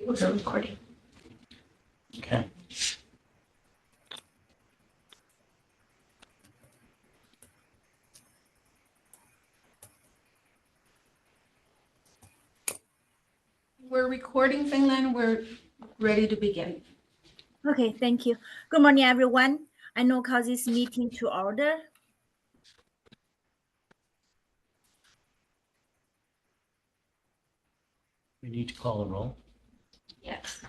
We're recording. Okay. We're recording, Finland. We're ready to begin. Okay, thank you. Good morning, everyone. I now call this meeting to order. We need to call a roll. Yes.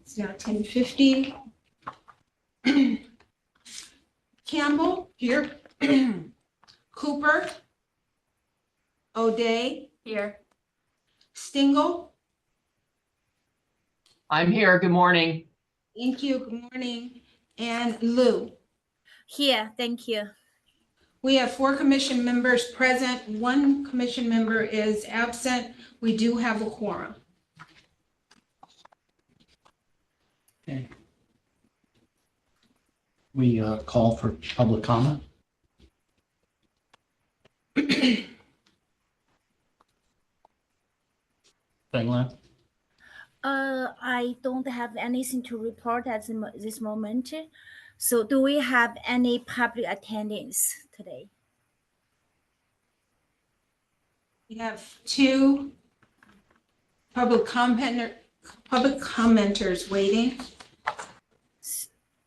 It's now 10:50. Campbell, here. Cooper. O'Day. Here. Stingle. I'm here. Good morning. Thank you. Good morning. And Lou. Here, thank you. We have 4 commission members present. 1 commission member is absent. We do have a quorum. Okay. We call for public comment. Finland? I don't have anything to report at this moment. So do we have any public attendance today? We have 2 public commenters waiting.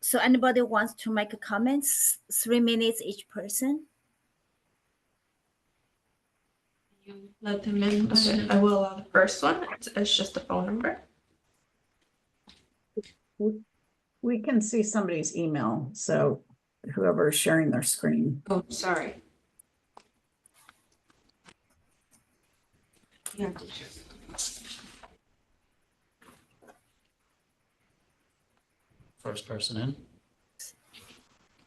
So anybody wants to make comments? 3 minutes each person. You let them in. Okay, I will allow the first one. It's just a phone number. We can see somebody's email, so whoever's sharing their screen. Oh, sorry. Yeah. First person in.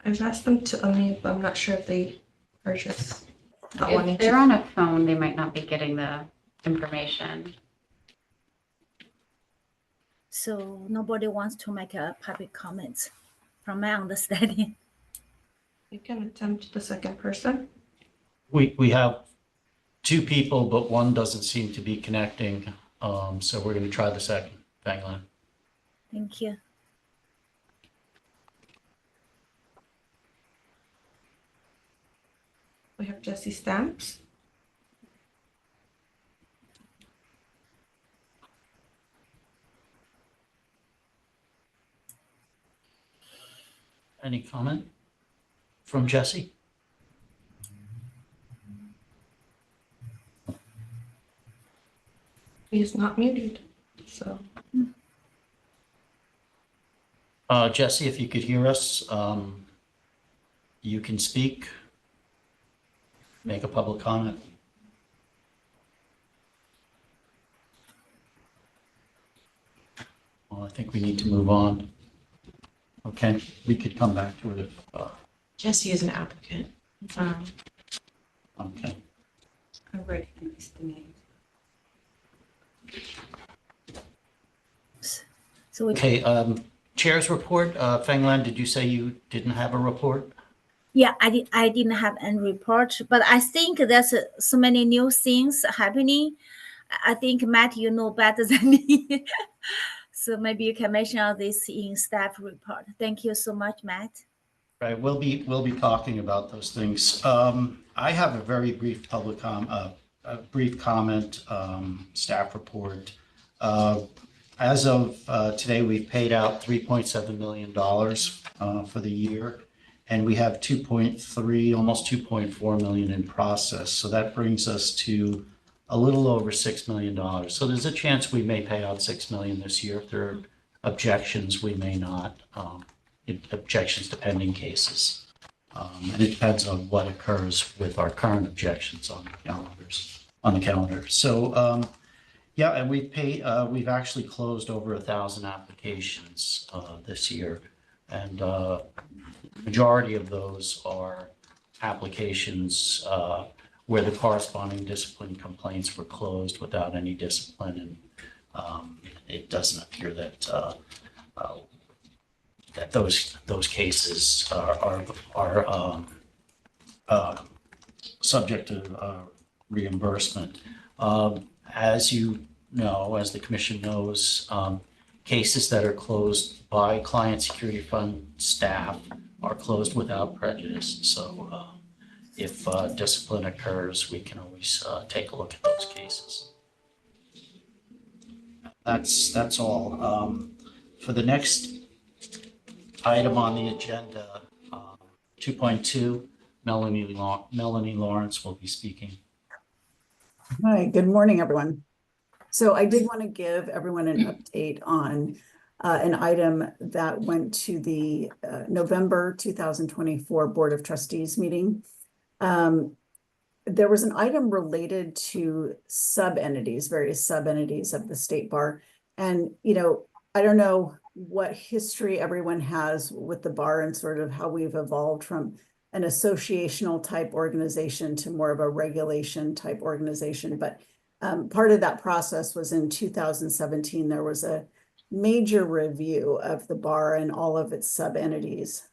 I've asked them to unmute, but I'm not sure if they are just not wanting If they're to. on a phone, they might not be getting the information. So nobody wants to make a public comments from my understanding. You can attempt the second person. We have 2 people, but one doesn't seem to be connecting. So we're going to try the second. Finland. Thank you. We have Jesse Stamps. Any comment from Jesse? He is not muted, so Jesse, if you could hear us, you can speak. Make a public comment. Well, I think we need to move on. Okay, we could come back to it. Jesse is an applicant. Okay. I recognize the name. So we Okay, chair's report. Fenglan, did you say you didn't have a report? Yeah, I didn't have any report, but I think there's so many new things happening. I think Matt, you know better than me. So maybe you can mention all this in staff report. Thank you so much, Matt. Right, we'll be talking about those things. I have a very brief brief comment, staff report. As of today, we've paid out $3.7 million for the year. And we have 2.3, almost 2.4 million in process. So that brings us to a little over $6 million. So there's a chance we may pay out $6 million this year. If there are objections, we may not. Objections to pending cases. And it depends on what occurs with our current objections on the calendar. So yeah, and we've actually closed over 1,000 applications this year. And majority of those are applications where the corresponding discipline complaints were closed without any discipline, and it doesn't appear that that those cases are subject to reimbursement. As you know, as the commission knows, cases that are closed by client security fund staff are closed without prejudice. So if discipline occurs, we can always take a look at those cases. That's all. For the next item on the agenda, 2.2, Melanie Lawrence will be speaking. Hi, good morning, everyone. So I did want to give everyone an update on an item that went to the November 2024 Board of Trustees meeting. There was an item related to sub-entities, various sub-entities of the State Bar. And, I don't know what history everyone has with the bar and sort of how we've evolved from an associational type organization to more of a regulation type organization. But part of that process was in 2017, there was a major review of the bar and all of its sub-entities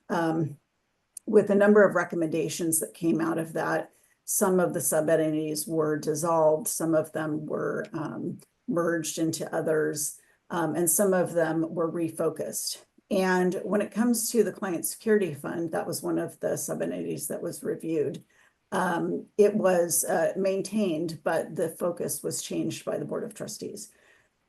with a number of recommendations that came out of that. Some of the sub-entities were dissolved, some of them were merged into others, and some of them were refocused. And when it comes to the Client Security Fund, that was one of the sub-entities that was reviewed. It was maintained, but the focus was changed by the Board of Trustees.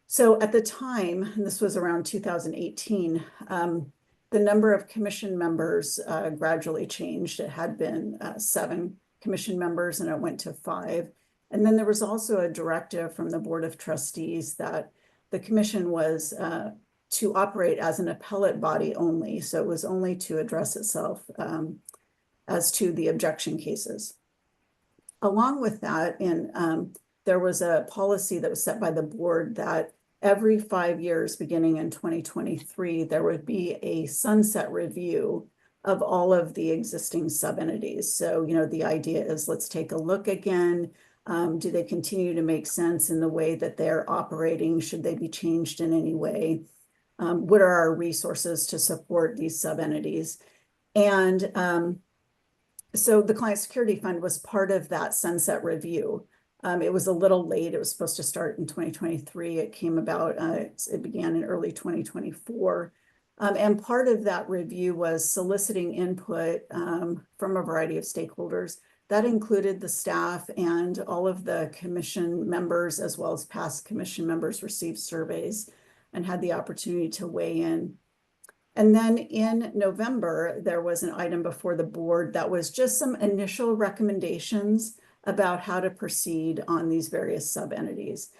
So at the time, and this was around 2018, the number of commission members gradually changed. It had been 7 commission members and it went to 5. And then there was also a directive from the Board of Trustees that the commission was to operate as an appellate body only. So it was only to address itself as to the objection cases. Along with that, there was a policy that was set by the board that every 5 years, beginning in 2023, there would be a sunset review of all of the existing sub-entities. So, the idea is let's take a look again. Do they continue to make sense in the way that they're operating? Should they be changed in any way? What are our resources to support these sub-entities? And so the Client Security Fund was part of that sunset review. It was a little late. It was supposed to start in 2023. It came about, it began in early 2024. And part of that review was soliciting input from a variety of stakeholders. That included the staff, and all of the commission members, as well as past commission members, received surveys and had the opportunity to weigh in. And then in November, there was an item before the board that was just some initial recommendations about how to proceed on these various sub-entities.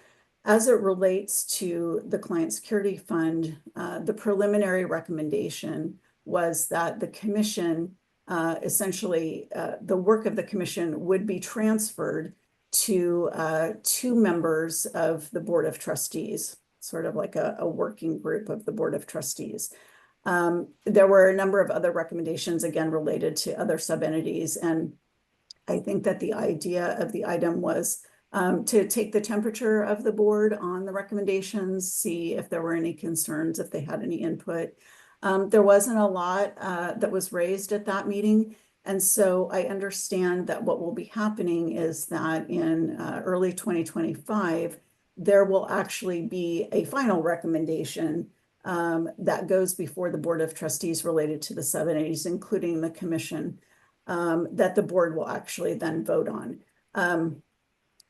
As it relates to the Client Security Fund, the preliminary recommendation was that the commission, essentially, the work of the commission would be transferred to 2 members of the Board of Trustees, sort of like a working group of the Board of Trustees. There were a number of other recommendations, again, related to other sub-entities. And I think that the idea of the item was to take the temperature of the board on the recommendations, see if there were any concerns, if they had any input. There wasn't a lot that was raised at that meeting. And so I understand that what will be happening is that in early 2025, there will actually be a final recommendation that goes before the Board of Trustees related to the sub-entities, including the commission, that the board will actually then vote on.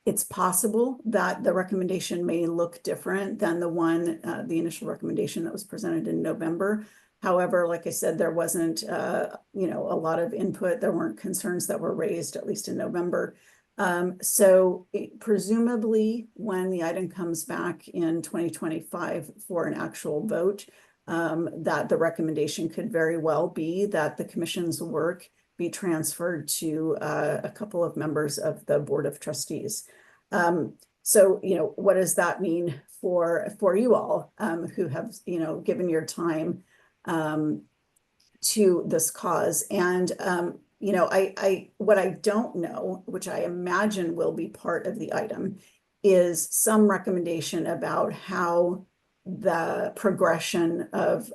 It's possible that the recommendation may look different than the initial recommendation that was presented in November. However, like I said, there wasn't, a lot of input. There weren't concerns that were raised, at least in November. So presumably when the item comes back in 2025 for an actual vote, that the recommendation could very well be that the commission's work be transferred to a couple of members of the Board of Trustees. So, what does that mean for you all who have, given your time to this cause? And, what I don't know, which I imagine will be part of the item, is some recommendation about how the progression of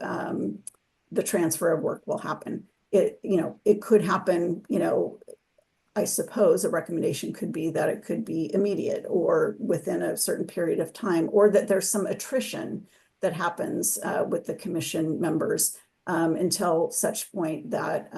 the transfer of work will happen. It could happen, I suppose a recommendation could be that it could be immediate or within a certain period of time, or that there's some attrition that happens with the commission members until such point that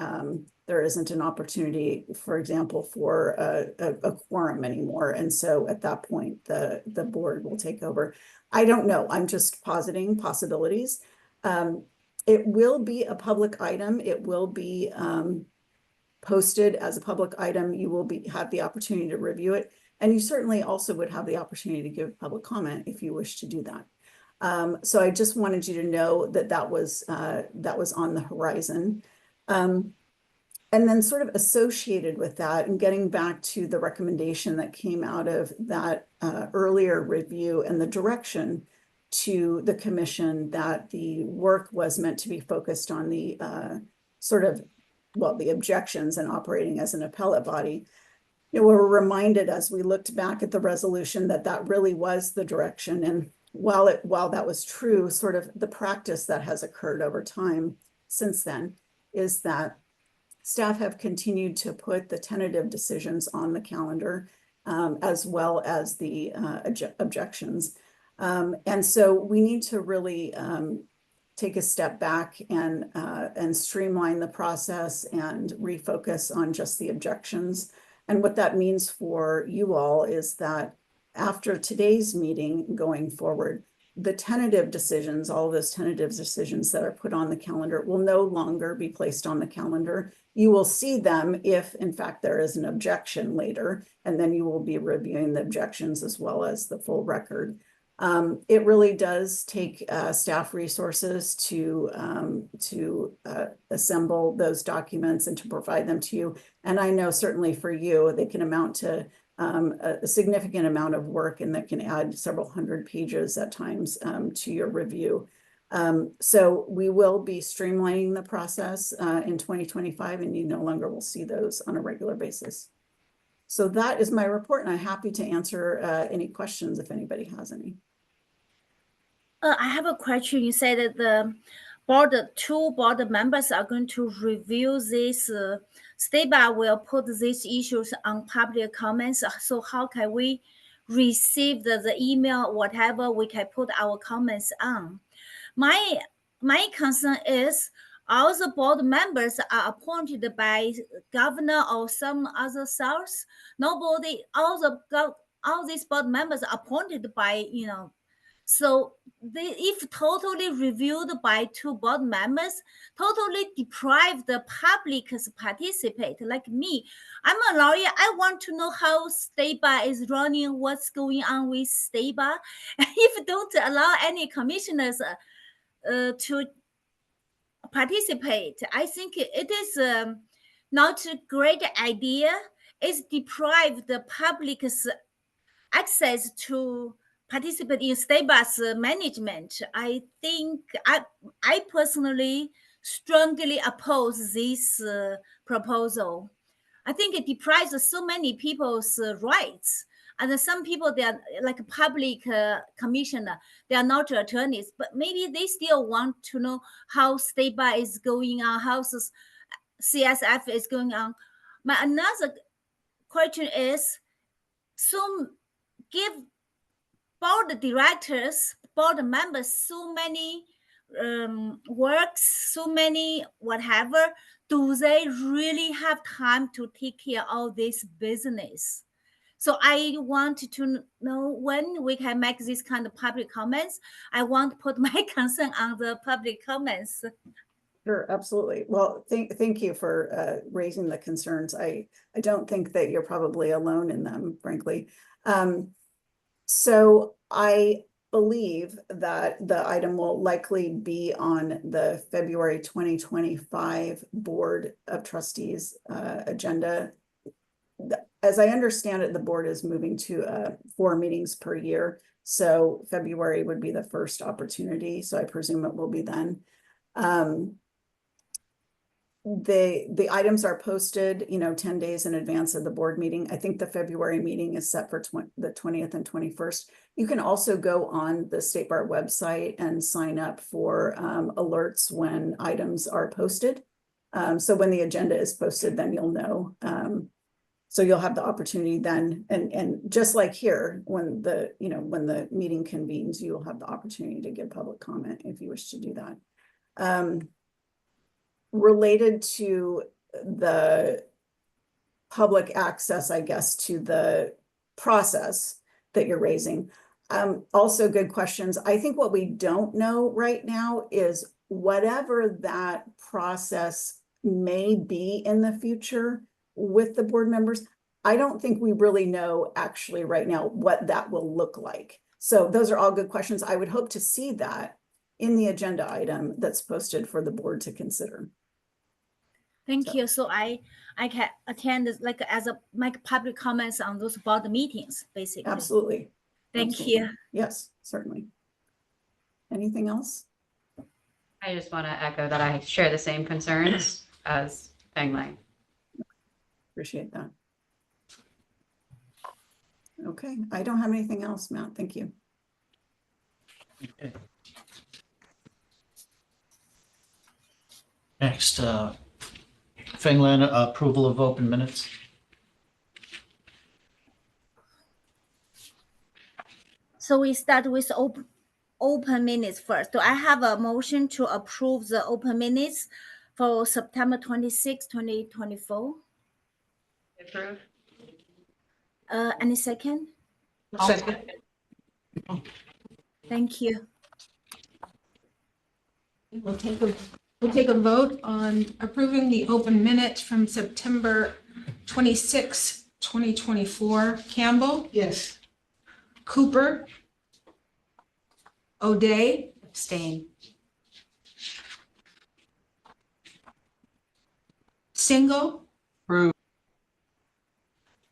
there isn't an opportunity, for example, for a quorum anymore. And so at that point, the board will take over. I don't know. I'm just positing possibilities. It will be a public item. It will be posted as a public item. You will have the opportunity to review it. And you certainly also would have the opportunity to give public comment if you wish to do that. So I just wanted you to know that that was on the horizon. And then sort of associated with that, and getting back to the recommendation that came out of that earlier review and the direction to the commission that the work was meant to be focused on the the objections and operating as an appellate body. We were reminded as we looked back at the resolution that that really was the direction. And while that was true, sort of the practice that has occurred over time since then is that staff have continued to put the tentative decisions on the calendar, as well as the objections. And so we need to really take a step back and streamline the process and refocus on just the objections. And what that means for you all is that after today's meeting going forward, the tentative decisions, all of those tentative decisions that are put on the calendar will no longer be placed on the calendar. You will see them if, in fact, there is an objection later, and then you will be reviewing the objections as well as the full record. It really does take staff resources to assemble those documents and to provide them to you. And I know certainly for you, they can amount to a significant amount of work, and that can add several hundred pages at times to your review. So we will be streamlining the process in 2025, and you no longer will see those on a regular basis. So that is my report, and I'm happy to answer any questions if anybody has any. I have a question. You said that the two board members are going to review this. State Bar will put these issues on public comments. So how can we receive the email, whatever we can put our comments on? My concern is all the board members are appointed by governor or some other source. Nobody, all these board members are appointed by, so if totally reviewed by two board members, totally deprive the public's participate. Like me, I'm a lawyer. I want to know how State Bar is running, what's going on with State Bar. If don't allow any commissioners to participate, I think it is not a great idea. It's deprive the public's access to participate in State Bar's management. I think I personally strongly oppose this proposal. I think it deprives so many people's rights. And some people, they are like a public commissioner, they are not attorneys, but maybe they still want to know how State Bar is going on, how CSF is going on. My another question is, so give board directors, board members so many works, so many whatever, do they really have time to take care of this business? So I want to know when we can make this kind of public comments. I want to put my concern on the public comments. Sure, absolutely. Well, thank you for raising the concerns. I don't think that you're probably alone in them, frankly. So I believe that the item will likely be on the February 2025 Board of Trustees agenda. As I understand it, the board is moving to 4 meetings per year. So February would be the first opportunity. So I presume it will be then. The items are posted, 10 days in advance of the board meeting. I think the February meeting is set for the 20th and 21st. You can also go on the State Bar website and sign up for alerts when items are posted. So when the agenda is posted, then you'll know. So you'll have the opportunity then, and just like here, when the meeting convenes, you'll have the opportunity to give public comment if you wish to do that. Related to the public access, I guess, to the process that you're raising. Also good questions. I think what we don't know right now is whatever that process may be in the future with the board members. I don't think we really know actually right now what that will look like. So those are all good questions. I would hope to see that in the agenda item that's posted for the board to consider. Thank you. So I can attend like as a make public comments on those board meetings, basically. Absolutely. Thank Absolutely. you. Yes, certainly. Anything else? I just want to echo that I share the same concerns as Feng Lang. Appreciate that. Okay, I don't have anything else, Matt. Thank you. Okay. Next, Feng Lan, approval of open minutes. So we start with open minutes first. Do I have a motion to approve the open minutes for September 26, 2024? Approve. Any second? Second. Thank you. We'll take a vote on approving the open minutes from September 26, 2024. Campbell? Yes. Cooper? O'Day? Abstain. Single? Approve.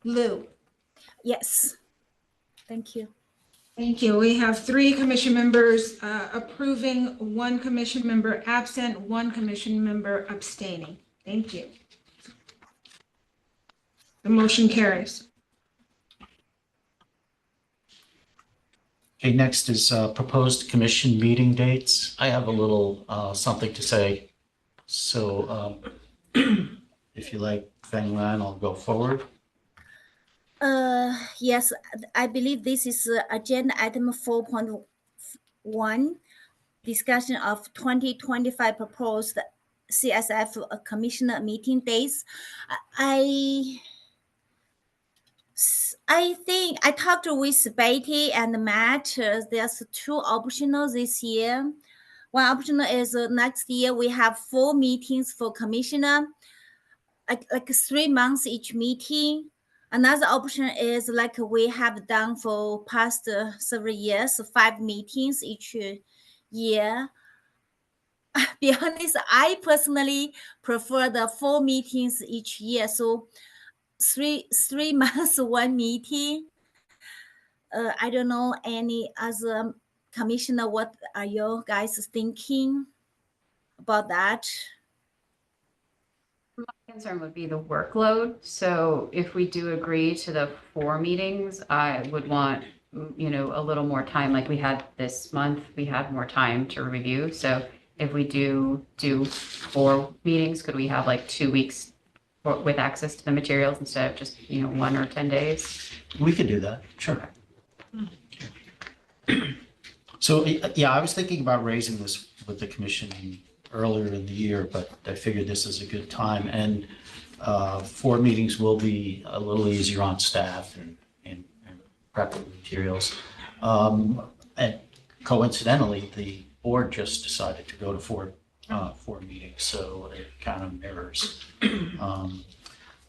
Lou? Yes. Thank you. Thank you. We have 3 commission members approving, 1 commission member absent, 1 commission member abstaining. Thank you. The motion carries. Okay, next is proposed commission meeting dates. I have a little something to say. So if you like, Feng Lan, I'll go forward. Yes, I believe this is agenda item 4.1, discussion of 2025 proposed CSF Commissioner meeting dates. I think I talked with Betty and Matt. There's 2 optional this year. One optional is next year we have 4 meetings for commissioner, like 3 months each meeting. Another option is like we have done for past several years, 5 meetings each year. Be honest, I personally prefer the 4 meetings each year. So 3 months, 1 meeting. I don't know any other commissioner, what are you guys thinking about that? My concern would be the workload. So if we do agree to the 4 meetings, I would want, a little more time. Like we had this month, we had more time to review. So if we do 4 meetings, could we have like 2 weeks with access to the materials instead of just, 1 or 10 days? We could do that, sure. So, yeah, I was thinking about raising this with the commission earlier in the year, but I figured this is a good time. And 4 meetings will be a little easier on staff and prepping materials. And coincidentally, the board just decided to go to 4 meetings, so it kind of mirrors.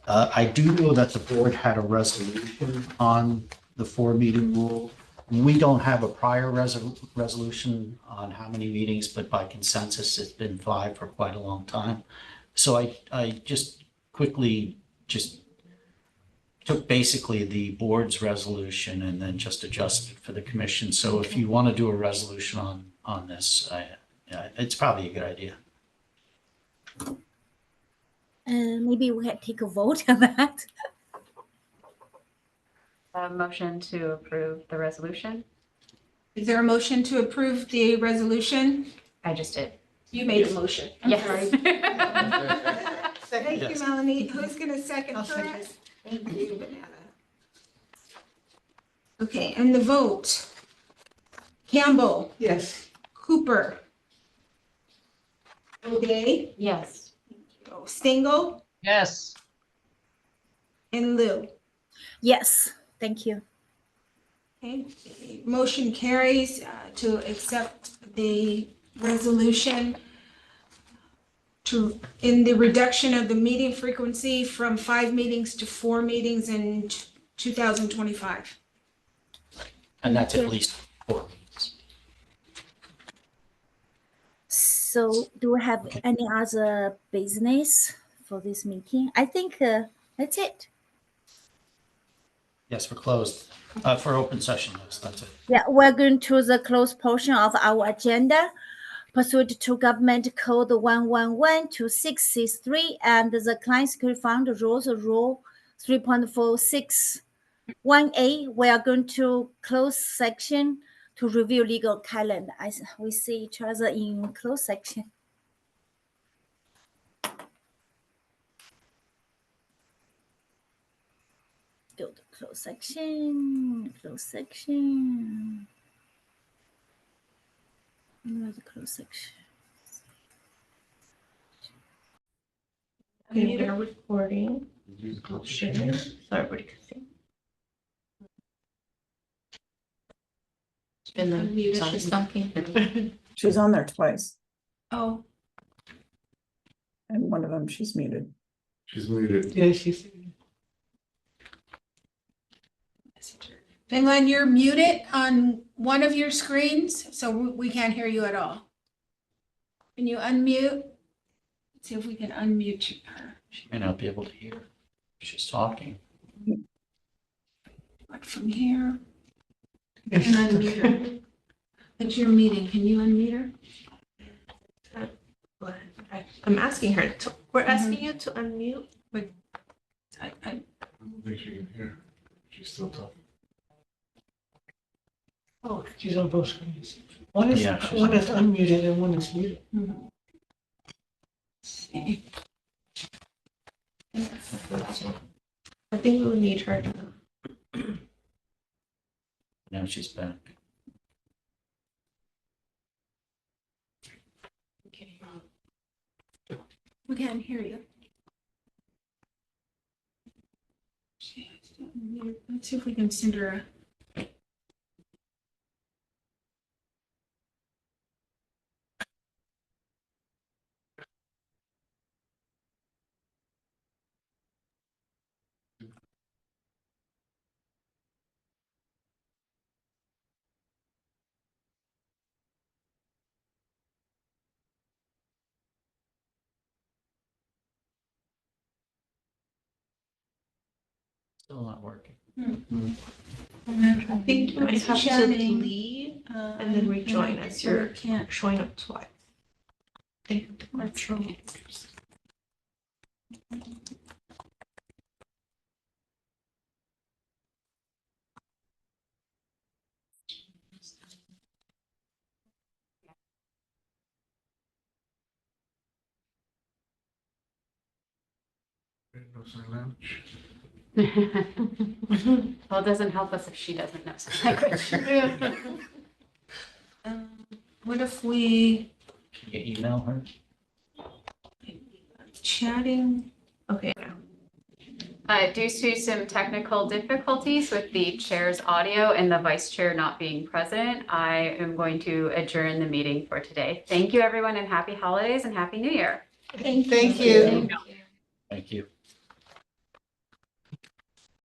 I do know that the board had a resolution on the 4 meeting rule. We don't have a prior resolution on how many meetings, but by consensus, it's been 5 for quite a long time. So I just quickly took basically the board's resolution and then just adjusted for the commission. So if you want to do a resolution on this, it's probably a good idea. Maybe we can take a vote on that. A motion to approve the resolution? Is there a motion to approve the resolution? I just did. You made a motion. I'm Yes. sorry. Thank you, Yes. Melanie. Who's going to second I'll for second. us? Thank you, Banana. Okay, and the vote. Campbell, Yes. Cooper. O'Day, Yes. Stingle, Yes. and Lou. Yes, thank you. Okay, motion carries to accept the resolution in the reduction of the meeting frequency from 5 meetings to 4 meetings in 2025. And that's at least 4 weeks. So do we have any other business for this meeting? I think that's it. Yes, we're closed for open session. Yes, that's it. Yeah, we're going to the closed portion of our agenda pursuant to Government Code 1112663 and the Client Security Fund Rules, Rule 3.461A. We are going to close section to review legal calendar. As we see each other in closed section. Go to closed section, closed section. Where's the closed section? Okay, we're recording. Share so everybody can see. And then she's talking. She's on there twice, Oh, and one of them she's muted. She's muted. Yeah, she's. Finland, you're muted on one of your screens, so we can't hear you at all. Can you unmute? Let's see if we can unmute her. She may not be able to hear. She's talking. Like from here. You can unmute her. It's your meeting. Can you unmute her? I'm asking her. We're asking you to unmute. I I don't think she can hear. She's still talking. Oh, she's on both screens. One is unmuted and one is muted. see. I think we will need her to. Now she's back. We can't hear you. She has to unmute. Let's see if we can send her a. Still not working. I think you might have to Chatting. leave and then rejoin us. You're Can't. showing up twice. Okay. Let's see. No sign language. Well, it doesn't help us if she doesn't know sign language. What if we Can you email her? chatting? Okay. Due to some technical difficulties with the chair's audio and the vice chair not being present, I am going to adjourn the meeting for today. Thank you, everyone, and happy holidays and happy new year. Thank you. Thank you.